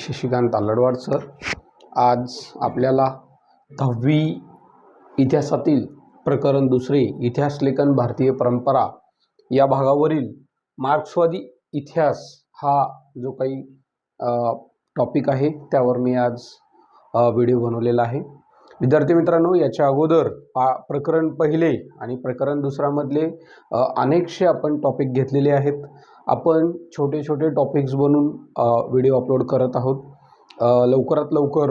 Shashikant आलडवाड sir. आज आपल्याला 10वी इतिहासातील प्रकरण दुसरे इतिहास लेखन भारतीय परंपरा या भागावरील मार्क्सवादी इतिहास हा जो काही टॉपिक आहे त्यावर मी आज व्हिडिओ बनवलेला आहे. विद्यार्थी मित्रांनो, याच्या अगोदर प्रकरण पहिले आणि प्रकरण दुसऱ्यामधले अनेकशे आपण टॉपिक घेतलेले आहेत. आपण छोटे छोटे टॉपिक्स बनवून व्हिडिओ अपलोड करत आहोत. लवकरात लवकर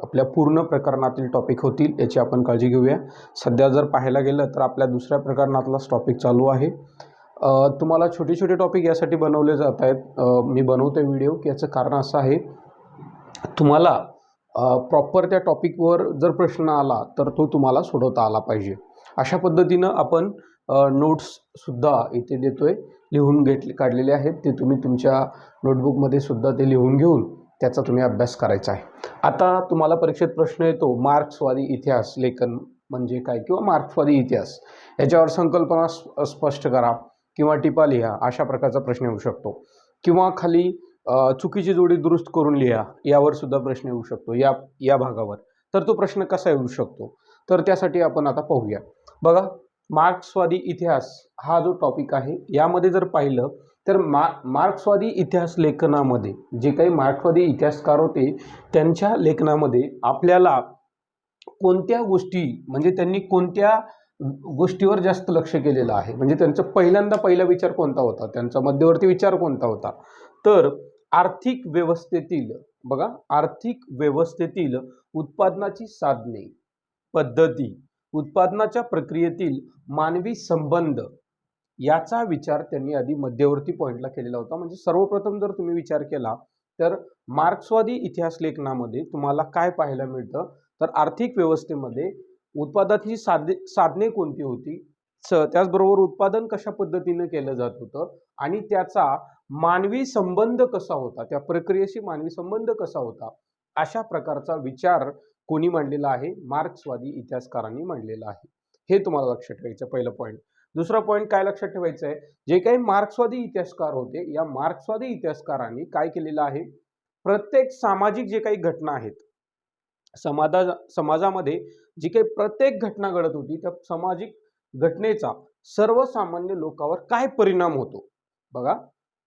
आपल्या पूर्ण प्रकरणातील टॉपिक होतील याची आपण काळजी घेऊया. सध्या जर पाहायला गेलं तर आपल्या दुसऱ्या प्रकरणातलाच टॉपिक चालू आहे. तुम्हाला छोटे छोटे टॉपिक यासाठी बनवले जात आहेत. मी बनवतो व्हिडिओ की याचं कारण असं आहे, तुम्हाला प्रॉपर त्या टॉपिकवर जर प्रश्न आला तर तो तुम्हाला सोडवता आला पाहिजे. अशा पद्धतीनं आपण नोट्ससुद्धा इथे देतोय, लिहून काढलेले आहेत. ते तुम्ही तुमच्या नोटबुकमध्ये सुद्धा ते लिहून घेऊन त्याचा तुम्ही अभ्यास करायचा आहे. आता तुम्हाला परीक्षेत प्रश्न येतो, मार्क्सवादी इतिहास लेखन म्हणजे काय किंवा मार्क्सवादी इतिहास याच्यावर संकल्पना स्पष्ट करा किंवा टिपा लिहा, अशा प्रकारचा प्रश्न येऊ शकतो. किंवा खाली चुकीची जोडी दुरुस्त करून लिहा, यावर सुद्धा प्रश्न येऊ शकतो या भागावर. तर तो प्रश्न कसा येऊ शकतो, तर त्यासाठी आपण आता पाहूया. बघा, मार्क्सवादी इतिहास हा जो टॉपिक आहे यामध्ये जर पाहिलं तर मार्क्सवादी इतिहास लेखनामध्ये जे काही मार्क्सवादी इतिहासकार होते त्यांच्या लेखनामध्ये आपल्याला कोणत्या गोष्टी म्हणजे त्यांनी कोणत्या गोष्टीवर जास्त लक्ष केलेलं आहे, म्हणजे त्यांचा पहिला विचार कोणता होता, त्यांचा मध्यवर्ती विचार कोणता होता, तर आर्थिक व्यवस्थेतील, बघा, आर्थिक व्यवस्थेतील उत्पादनाची साधने, पद्धती, उत्पादनाच्या प्रक्रियेतील मानवी संबंध याचा विचार त्यांनी आधी मध्यवर्ती पॉइंटला केलेला होता. म्हणजे सर्वप्रथम जर तुम्ही विचार केला तर मार्क्सवादी इतिहास लेखनामध्ये तुम्हाला काय पाहायला मिळतं, तर आर्थिक व्यवस्थेमध्ये उत्पादनाची साधने कोणती होती, त्याचबरोबर उत्पादन कशा पद्धतीने केलं जात होतं आणि त्याचा मानवी संबंध कसा होता, त्या प्रक्रियेशी मानवी संबंध कसा होता, अशा प्रकारचा विचार कोणी मांडलेला आहे, मार्क्सवादी इतिहासकारांनी मांडलेला आहे. हे तुम्हाला लक्षात ठेवायचं पहिलं पॉईंट. दुसरा पॉईंट काय लक्षात ठेवायचं आहे, जे काही मार्क्सवादी इतिहासकार होते या मार्क्सवादी इतिहासकारांनी काय केलेलं आहे, प्रत्येक सामाजिक जे काही घटना आहेत, समाजामध्ये जी काही प्रत्येक घटना घडत होती त्या सामाजिक घटनेचा सर्वसामान्य लोकांवर काय परिणाम होतो, बघा,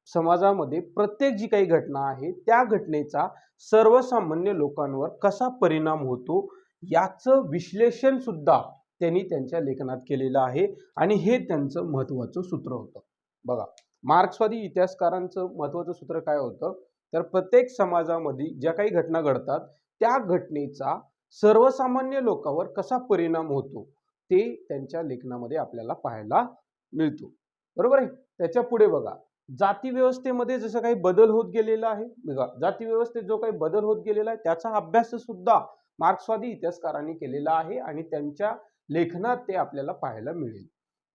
समाजामध्ये प्रत्येक जी काही घटना आहे त्या घटनेचा सर्वसामान्य लोकांवर कसा परिणाम होतो याचं विश्लेषण सुद्धा त्यांनी त्यांच्या लेखनात केलेलं आहे आणि हे त्यांचं महत्त्वाचं सूत्र होतं. बघा, मार्क्सवादी इतिहासकारांचं महत्त्वाचं सूत्र काय होतं, तर प्रत्येक समाजामध्ये ज्या काही घटना घडतात त्या घटनेचा सर्वसामान्य लोकांवर कसा परिणाम होतो ते त्यांच्या लेखनामध्ये आपल्याला पाहायला मिळतो. बरोबर आहे. त्याच्या पुढे बघा, जाती व्यवस्थेमध्ये जसं काही बदल होत गेलेला आहे, बघा, जाती व्यवस्थेत जो काही बदल होत गेलेला आहे त्याचा अभ्यास सुद्धा मार्क्सवादी इतिहासकारांनी केलेला आहे आणि त्यांच्या लेखनात ते आपल्याला पाहायला मिळेल.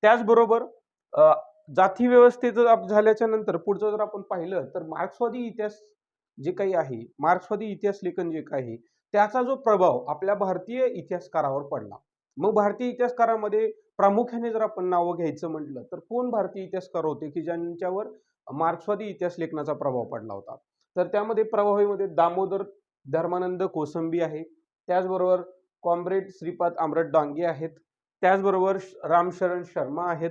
त्याचबरोबर जाती व्यवस्थेचं झाल्याच्या नंतर पुढचं जर आपण पाहिलं तर मार्क्सवादी इतिहास जे काही आहे, मार्क्सवादी इतिहास लेखन जे काही त्याचा जो प्रभाव आपल्या भारतीय इतिहासकारावर पडला. मग भारतीय इतिहासकारामध्ये प्रामुख्याने जर आपण नावं घ्यायचं म्हटलं तर कोण भारतीय इतिहासकार होते की ज्यांच्यावर मार्क्सवादी इतिहास लेखनाचा प्रभाव पडला होता, तर त्यामध्ये प्रभावीमध्ये दामोदर धर्मानंद कोसंबी आहे, त्याचबरोबर कॉम्रेड श्रीपाद अमृत डांगे आहेत, त्याचबरोबर रामशरण शर्मा आहेत,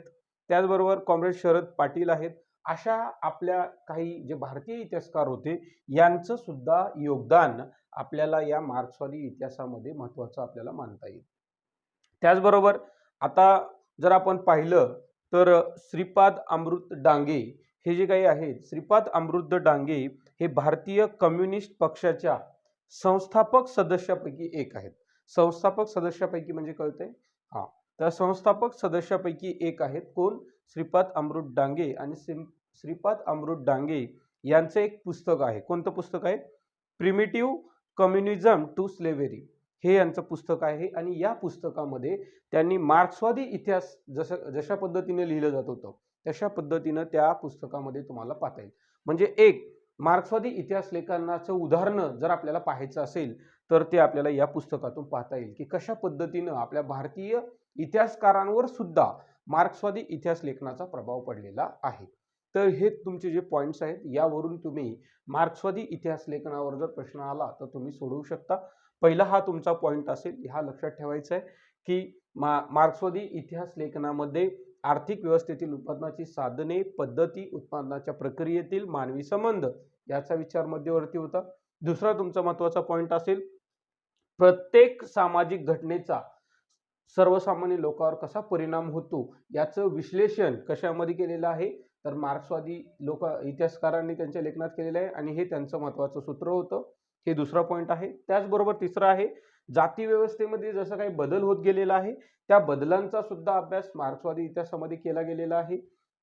त्याचबरोबर कॉम्रेड शरद पाटील आहेत. अशा आपल्या काही जे भारतीय इतिहासकार होते यांचं सुद्धा योगदान आपल्याला या मार्क्सवादी इतिहासामध्ये महत्त्वाचं आपल्याला मानता येईल. त्याचबरोबर आता जर आपण पाहिलं तर श्रीपाद अमृत डांगे हे जे काही आहेत, श्रीपाद अमृत डांगे हे भारतीय कम्युनिस्ट पक्षाच्या संस्थापक सदस्यापैकी एक आहेत. संस्थापक सदस्यापैकी म्हणजे कळतंय, हा, तर संस्थापक सदस्यापैकी एक आहेत. कोण? श्रीपाद अमृत डांगे. आणि श्रीपाद अमृत डांगे यांचं एक पुस्तक आहे. कोणतं पुस्तक आहे? प्रिमिटिव्ह कम्युनिझम टू स्लेव्हरी हे यांचं पुस्तक आहे. आणि या पुस्तकामध्ये त्यांनी मार्क्सवादी इतिहास जशा पद्धतीने लिहिलं जात होतं तशा पद्धतीनं त्या पुस्तकामध्ये तुम्हाला पाहता येईल. म्हणजे एक मार्क्सवादी इतिहास लेखनाचं उदाहरण जर आपल्याला पाहायचं असेल तर ते आपल्याला या पुस्तकातून पाहता येईल की कशा पद्धतीनं आपल्या भारतीय इतिहासकारांवर सुद्धा मार्क्सवादी इतिहास लेखनाचा प्रभाव पडलेला आहे. तर हे तुमचे जे पॉईंट्स आहेत यावरून तुम्ही मार्क्सवादी इतिहास लेखनावर जर प्रश्न आला तर तुम्ही सोडवू शकता. पहिला हा तुमचा पॉईंट असेल, हा लक्षात ठेवायचा आहे की मार्क्सवादी इतिहास लेखनामध्ये आर्थिक व्यवस्थेतील उत्पादनाची साधने, पद्धती, उत्पादनाच्या प्रक्रियेतील मानवी संबंध याचा विचार मध्यवर्ती होता. दुसरा तुमचा महत्त्वाचा पॉईंट असेल, प्रत्येक सामाजिक घटनेचा सर्वसामान्य लोकांवर कसा परिणाम होतो याचं विश्लेषण कशामध्ये केलेलं आहे, तर मार्क्सवादी इतिहासकारांनी त्यांच्या लेखनात केलेलं आहे आणि हे त्यांचं महत्त्वाचं सूत्र होतं. हे दुसरा पॉईंट आहे. त्याचबरोबर तिसरा आहे, जाती व्यवस्थेमध्ये जसं काही बदल होत गेलेला आहे त्या बदलांचा सुद्धा अभ्यास मार्क्सवादी इतिहासामध्ये केला गेलेला आहे.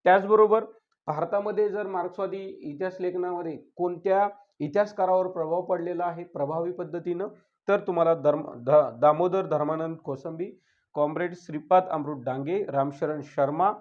त्याचबरोबर भारतामध्ये जर मार्क्सवादी इतिहास लेखनामध्ये कोणत्या इतिहासकारावर प्रभाव पडलेला आहे प्रभावी पद्धतीनं, तर तुम्हाला दामोदर धर्मानंद कोसंबी, कॉम्रेड श्रीपाद अमृत डांगे, रामशरण शर्मा,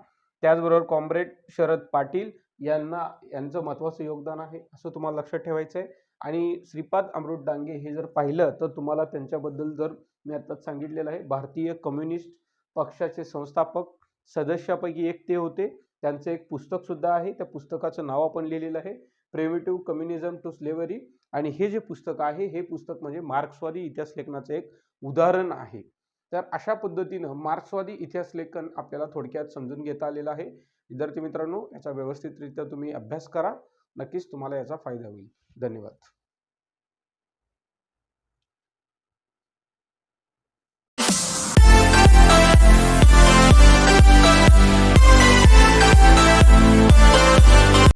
त्याचबरोबर कॉम्रेड शरद पाटील यांचं महत्त्वाचं योगदान आहे असं तुम्हाला लक्षात ठेवायचं आहे. आणि श्रीपाद अमृत डांगे हे जर पाहिलं तर तुम्हाला त्यांच्याबद्दल जर मी आत्ताच सांगितलेलं आहे, भारतीय कम्युनिस्ट पक्षाचे संस्थापक सदस्यापैकी एक ते होते. त्यांचं एक पुस्तक सुद्धा आहे, त्या पुस्तकाचं नाव आपण लिहिलेलं आहे, प्रिमिटिव्ह कम्युनिझम टू स्लेव्हरी. आणि हे जे पुस्तक आहे हे पुस्तक म्हणजे मार्क्सवादी इतिहास लेखनाचं एक उदाहरण आहे. तर अशा पद्धतीनं मार्क्सवादी इतिहास लेखन आपल्याला थोडक्यात समजून घेता आलेलं आहे. विद्यार्थी मित्रांनो, याचा व्यवस्थितरित्या तुम्ही अभ्यास करा, नक्कीच तुम्हाला याचा फायदा होईल. धन्यवाद.